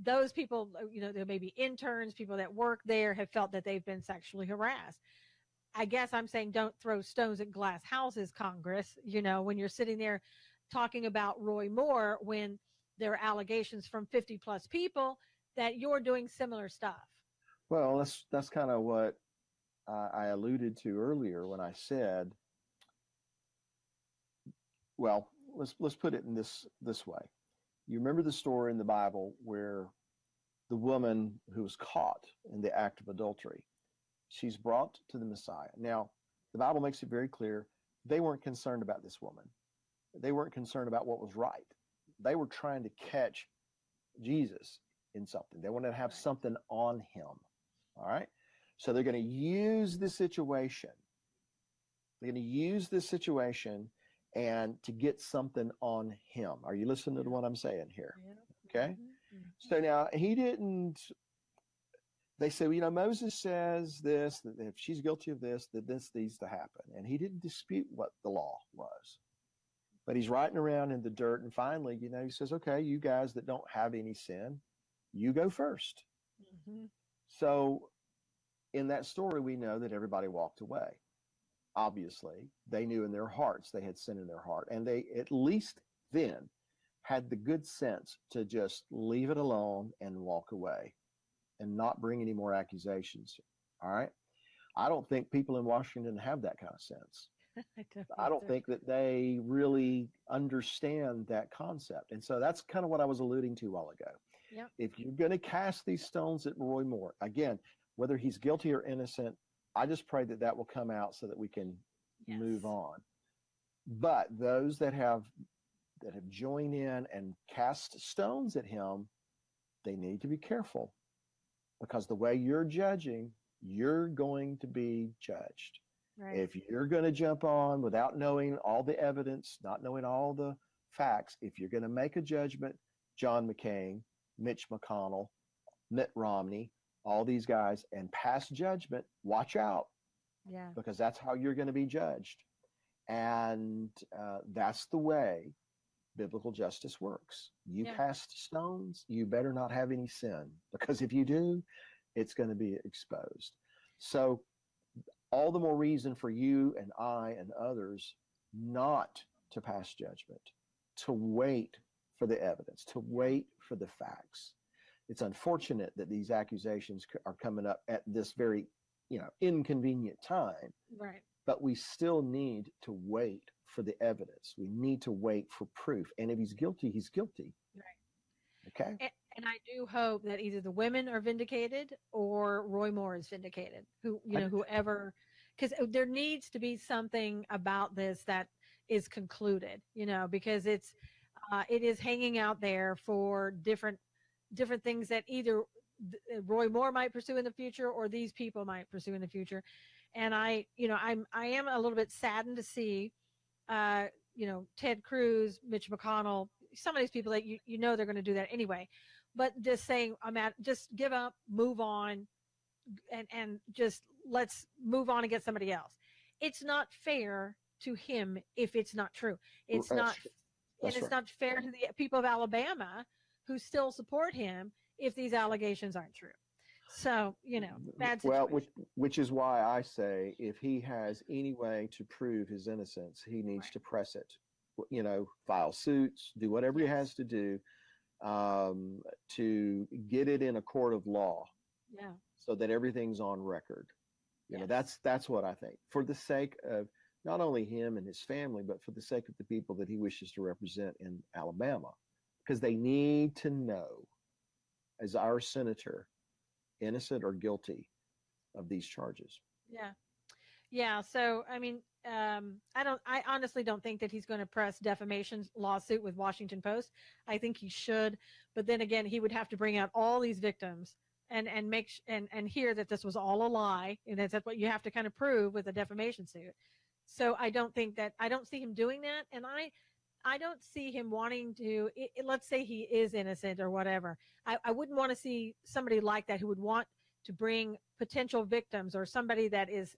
those people, there may be interns, people that work there, have felt that they've been sexually harassed. I guess I'm saying don't throw stones at glass houses, Congress, when you're sitting there talking about Roy Moore, when there are allegations from 50 plus people that you're doing similar stuff. Well, that's kind of what I alluded to earlier when I said, well, let's put it in this way. You remember the story in the Bible where the woman who was caught in the act of adultery, she's brought to the Messiah. Now, the Bible makes it very clear they weren't concerned about this woman. They weren't concerned about what was right. They were trying to catch Jesus in something. They wanted to have something on him. All right? So they're going to use this situation. They're going to use this situation and to get something on him. Are you listening to what I'm saying here? Yeah. Okay? Mm-hmm. So now he didn't, they say, Moses says this, that if she's guilty of this, that this needs to happen. And he didn't dispute what the law was. But he's riding around in the dirt. And finally, he says, okay, you guys that don't have any sin, you go first. Mm-hmm. So in that story, we know that everybody walked away. Obviously, they knew in their hearts they had sin in their heart. And they at least then had the good sense to just leave it alone and walk away and not bring any more accusations. All right. I don't think people in Washington have that kind of sense. I don't I don't either. think that they really understand that concept. And so that's kind of what I was alluding to a while ago. Yep. If you're going to cast these stones at Roy Moore, again, whether he's guilty or innocent, I just pray that that will come out so that we can Yes. move on. But those that have joined in and cast stones at him, they need to be careful, because the way you're judging, you're going to be judged. Right. If you're going to jump on without knowing all the evidence, not knowing all the facts, if you're going to make a judgment, John McCain, Mitch McConnell, Mitt Romney, all these guys, and pass judgment, watch out, Yeah. because that's how you're going to be judged. And that's the way biblical justice works. You Yeah. cast stones, you better not have any sin, because if you do, it's going to be exposed. So all the more reason for you and I and others not to pass judgment, to wait for the evidence, to wait for the facts. It's unfortunate that these accusations are coming up at this very, inconvenient time, Right. but we still need to wait for the evidence. We need to wait for proof. And if he's guilty, he's guilty. Right. Okay? And I do hope that either the women are vindicated or Roy Moore is vindicated. Whoever, because there needs to be something about this that is concluded. Because it is hanging out there for different things that either Roy Moore might pursue in the future or these people might pursue in the future. And I am a little bit saddened to see, Ted Cruz, Mitch McConnell, some of these people that they're going to do that anyway, but just saying, just give up, move on, and just let's move on and get somebody else. It's not fair to him if it's not true. It's not, and it's not fair to the people of Alabama who still support him if these allegations aren't true. So, bad situation. Well, which is why I say if he has any way to prove his innocence, he needs to press it, file suits, do whatever he has to do to get it in a court of law. Yeah. So that everything's on record. That's what I think, for the sake of not only him and his family, but for the sake of the people that he wishes to represent in Alabama, because they need to know, as our senator, innocent or guilty of these charges. Yeah. Yeah. So, I honestly don't think that he's going to press defamation lawsuit with Washington Post. I think he should, but then again, he would have to bring out all these victims and hear that this was all a lie. And that's what you have to kind of prove with a defamation suit. So I don't see him doing that. And I don't see him wanting to, let's say he is innocent or whatever. I wouldn't want to see somebody like that who would want to bring potential victims or somebody that is,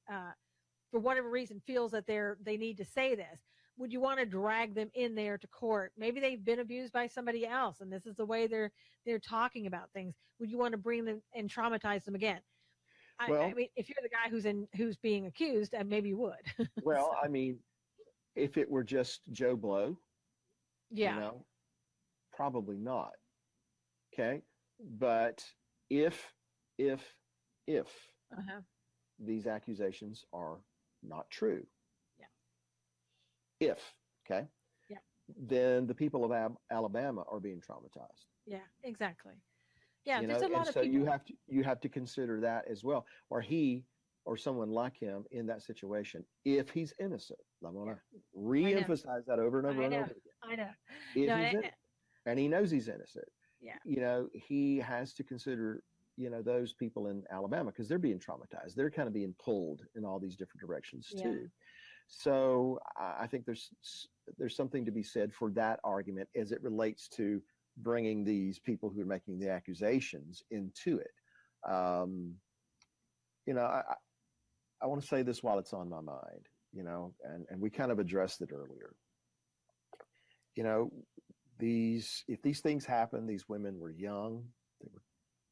for whatever reason, feels that they need to say this. Would you want to drag them in there to court? Maybe they've been abused by somebody else, and this is the way they're talking about things. Would you want to bring them and traumatize them again? I mean, if you're the guy who's being accused, maybe you would. Well, if it were just Joe Blow, yeah, probably not. Okay, but if these accusations are not true, okay, then the people of Alabama are being traumatized. Yeah, exactly. Yeah, there's a lot and of so people. you have to consider that as well, or he or someone like him in that situation, if he's innocent. I'm going to re-emphasize that over and over and over again. I know. If he's innocent, and he knows he's innocent, he has to consider, those people in Alabama, because they're being traumatized. They're kind of being pulled in all these different directions too. So I think there's something to be said for that argument as it relates to bringing these people who are making the accusations into it. I want to say this while it's on my mind, and we kind of addressed it earlier. If these things happen, these women were young, they were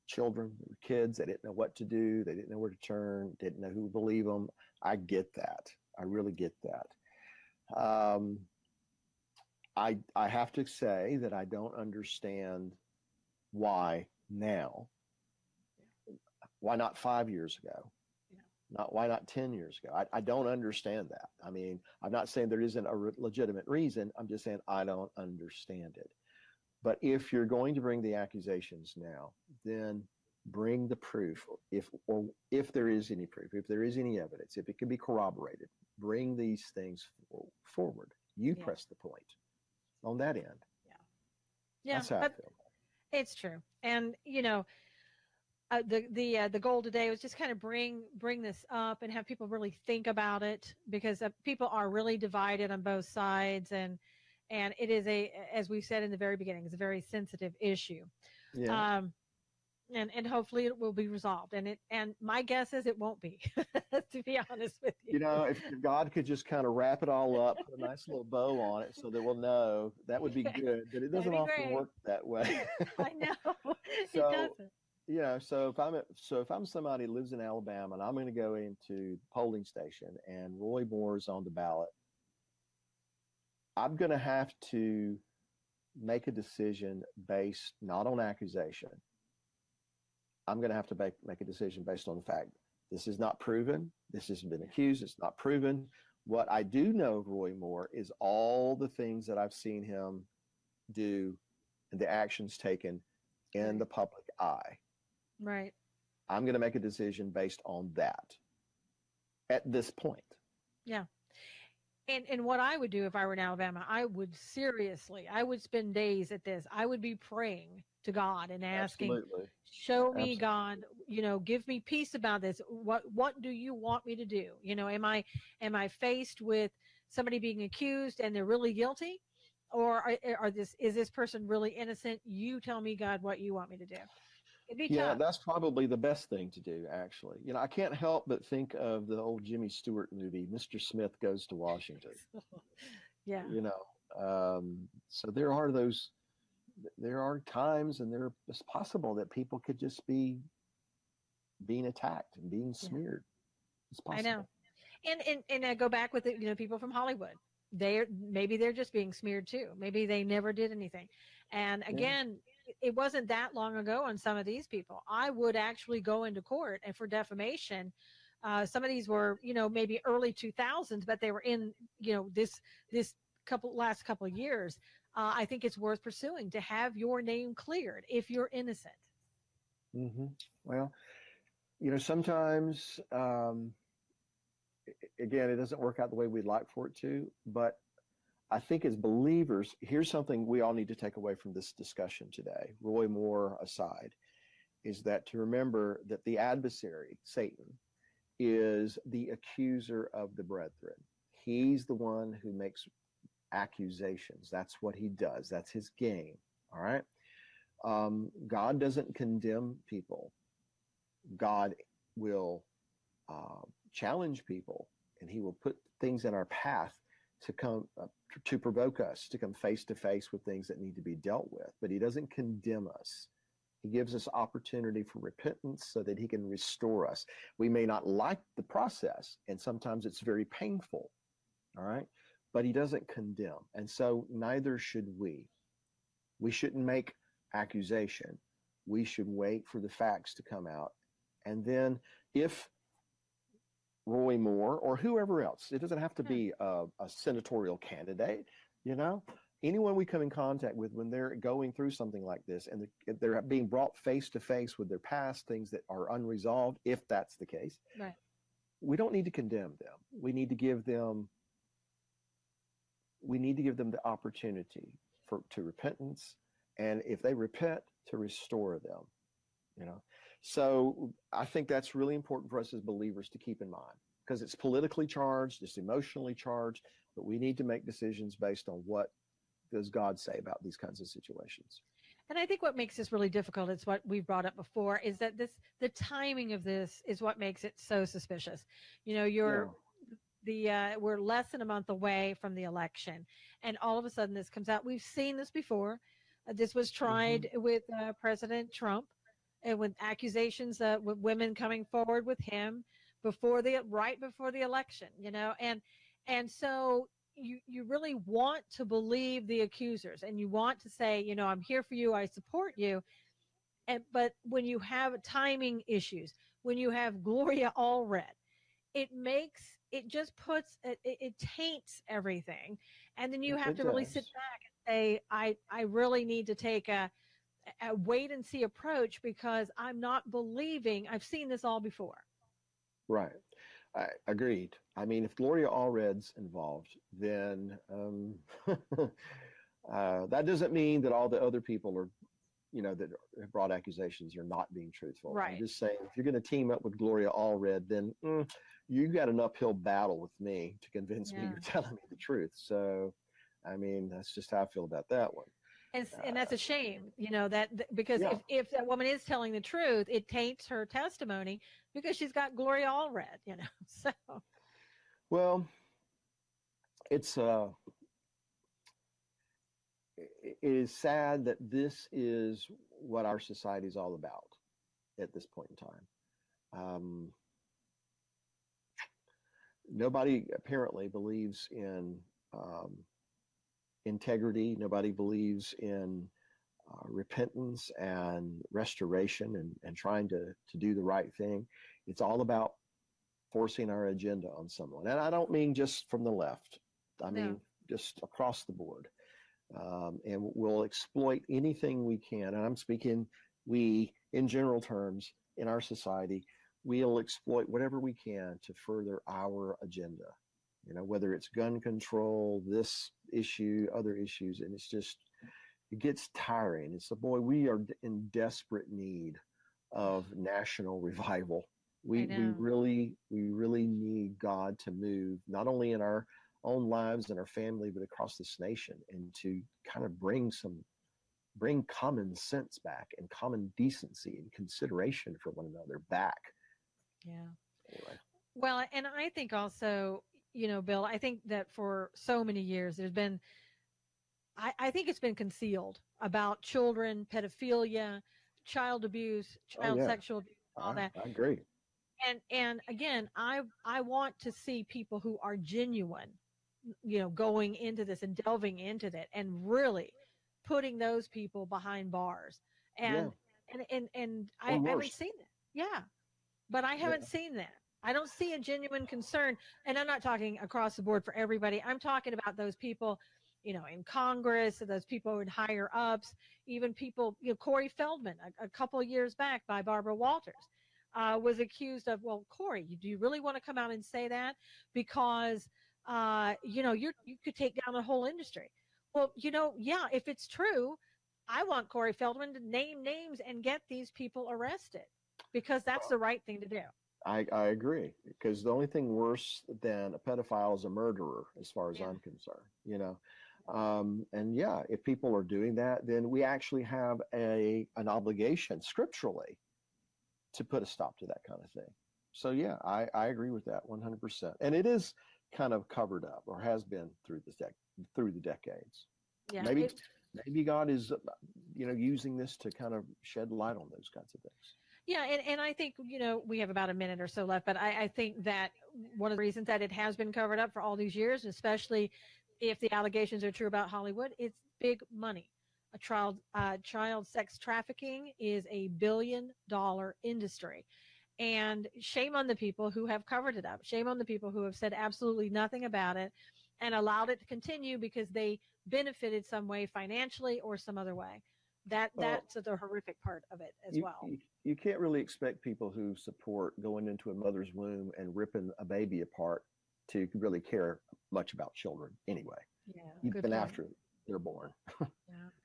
children, they were kids, they didn't know what to do, they didn't know where to turn, didn't know who would believe them. I get that. I really get that. I have to say that I don't understand why now. Why not 5 years ago? Yeah. Not why not 10 years ago? I don't understand that. I mean, I'm not saying there isn't a legitimate reason. I'm just saying I don't understand it. But if you're going to bring the accusations now, then bring the proof. If there is any proof, if there is any evidence, if it can be corroborated, bring these things forward. You Yeah. press the point on that end. Yeah. Yeah. That's how I But feel. it's true. And, the goal today was just kind of bring this up and have people really think about it, because people are really divided on both sides, and it is as we said in the very beginning, it's a very sensitive issue. Yeah. um and hopefully it will be resolved, and my guess is it won't be, to be honest with you. If God could just kind of wrap it all up, put a nice little bow on it so that we'll know, that would be Yeah, good. But it that'd doesn't be often great. work that way. I know. It So, doesn't. if I'm somebody who lives in Alabama and I'm going to go into the polling station and Roy Moore's on the ballot, I'm going to have to make a decision based not on accusation. I'm going to have to make a decision based on the fact this is not proven. This has been accused. It's not proven. What I do know of Roy Moore is all the things that I've seen him do and the actions taken in Right. the public eye. Right. I'm going to make a decision based on that at this point. Yeah. And what I would do if I were in Alabama, I would spend days at this. I would be praying to God and asking, Absolutely. show me, Absolutely. God, give me peace about this. What do you want me to do? Am I faced with somebody being accused and they're really guilty? Or is this person really innocent? You tell me, God, what you want me to do. It'd be Yeah, tough. that's probably the best thing to do, actually. I can't help but think of the old Jimmy Stewart movie, Mr. Smith Goes to Washington. Yeah. You know, so there are times, and it's possible that people could just be being attacked and being Yeah. smeared. It's I know. possible. And I go back with it, people from Hollywood. Maybe they're just being smeared too. Maybe they never did anything. And Yeah. again, it wasn't that long ago on some of these people. I would actually go into court and for defamation. Some of these were, maybe early 2000s, but they were in, this last couple of years. I think it's worth pursuing to have your name cleared if you're innocent. Hmm. Well, sometimes, again, it doesn't work out the way we'd like for it to, but I think as believers, here's something we all need to take away from this discussion today, Roy Moore aside, is that to remember that the adversary, Satan, is the accuser of the brethren. He's the one who makes accusations. That's what he does. That's his game. All right. God doesn't condemn people. God will challenge people, and he will put things in our path to come to provoke us to come face to face with things that need to be dealt with. But he doesn't condemn us. He gives us opportunity for repentance so that he can restore us. We may not like the process, and sometimes it's very painful. All right. But he doesn't condemn. And so neither should we. We shouldn't make accusation. We should wait for the facts to come out. And then if Roy Moore or whoever else, it doesn't have to be a senatorial candidate, anyone we come in contact with when they're going through something like this and they're being brought face to face with their past, things that are unresolved, if that's the case, Right. we don't need to condemn them. We need to give them the opportunity to repentance, and if they repent, to restore them. So I think that's really important for us as believers to keep in mind, because it's politically charged, it's emotionally charged, but we need to make decisions based on what does God say about these kinds of situations. And I think what makes this really difficult is what we've brought up before, is that the timing of this is what makes it so suspicious. Yeah. We're less than a month away from the election, and all of a sudden this comes out. We've seen this before. This was tried with President Trump, and with accusations with women coming forward with him right before the election. And so you really want to believe the accusers, and you want to say, I'm here for you, I support you. But when you have timing issues, when you have Gloria Allred, it just puts it taints everything, and then you have It to really sit does. back and say, I really need to take a wait and see approach, because I'm not believing. I've seen this all before. Right. Agreed. I mean, if Gloria Allred's involved, then that doesn't mean that all the other people are, that have brought accusations are not being truthful. I'm Right. just saying, if you're going to team up with Gloria Allred, then you got an uphill battle with me to convince me Yeah. you're telling me the truth. So, I mean, that's just how I feel about that one. And that's a shame, because Yeah. if that woman is telling the truth, it taints her testimony, because she's got Gloria Allred. So Well, it's it is sad that this is what our society is all about at this point in time. Nobody apparently believes in um, integrity. Nobody believes in repentance and restoration and trying to do the right thing. It's all about forcing our agenda on someone. And I don't mean just from the left, I mean no. just across the board. And we'll exploit anything we can. And I'm speaking we, in general terms, in our society, we'll exploit whatever we can to further our agenda. Whether it's gun control, this issue, other issues, and it gets tiring. It's boy, we are in desperate need of national revival. I We know. really need God to move not only in our own lives and our family, but across this nation, and to kind of bring common sense back and common decency and consideration for one another back. Yeah. Anyway, Well, and I think also, Bill, I think that for so many years there's been, I think it's been concealed about children, pedophilia, child abuse, oh child yeah, sexual abuse, all I, that. I agree. And again, I want to see people who are genuine, going into this and delving into that, and really putting those people behind bars. Yeah, And or I haven't worse. seen that. Yeah, but I Yeah, haven't seen that. I don't see a genuine concern. And I'm not talking across the board for everybody. I'm talking about those people, in Congress, those people in higher ups, even people, Corey Feldman, a couple of years back, by Barbara Walters, was accused of, well, Corey, do you really want to come out and say that? Because, you could take down a whole industry. Well, yeah, if it's true, I want Corey Feldman to name names and get these people arrested, because that's well, the right thing to do. I agree, because the only thing worse than a pedophile is a murderer, as far as Yeah. I'm concerned. And yeah, if people are doing that, then we actually have an obligation scripturally to put a stop to that kind of thing. So yeah, I agree with that 100%. And it is kind of covered up, or has been through the decades. Yeah. Maybe maybe God is using this to kind of shed light on those kinds of things. Yeah, and I think, we have about a minute or so left, but I think that one of the reasons that it has been covered up for all these years, especially if the allegations are true about Hollywood, it's big money. A child sex trafficking is a $1 billion industry. And shame on the people who have covered it up. Shame on the people who have said absolutely nothing about it and allowed it to continue because they benefited some way, financially or some other way. Well, That's the horrific part of it as you, well. you you can't really expect people who support going into a mother's womb and ripping a baby apart to really care much about children anyway, Yeah, good even point. after they're born. Yeah,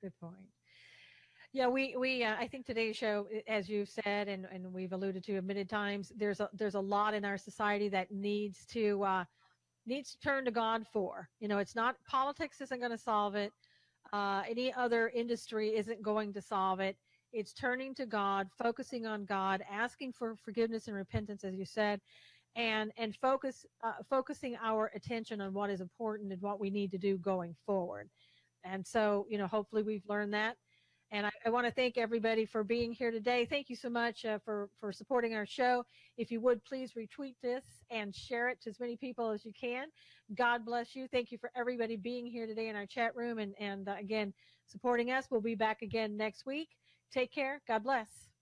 good point. Yeah, we I think today's show, as you've said, and we've alluded to many times, there's a lot in our society that needs to turn to God for. It's not politics isn't going to solve it. Any other industry isn't going to solve it. It's turning to God, focusing on God, asking for forgiveness and repentance, as you said, and focusing our attention on what is important and what we need to do going forward. And so, hopefully we've learned that. I want to thank everybody for being here today. Thank you so much for supporting our show. If you would please retweet this and share it to as many people as you can. God bless you. Thank you for everybody being here today in our chat room and again supporting us. We'll be back again next week. Take care. God bless.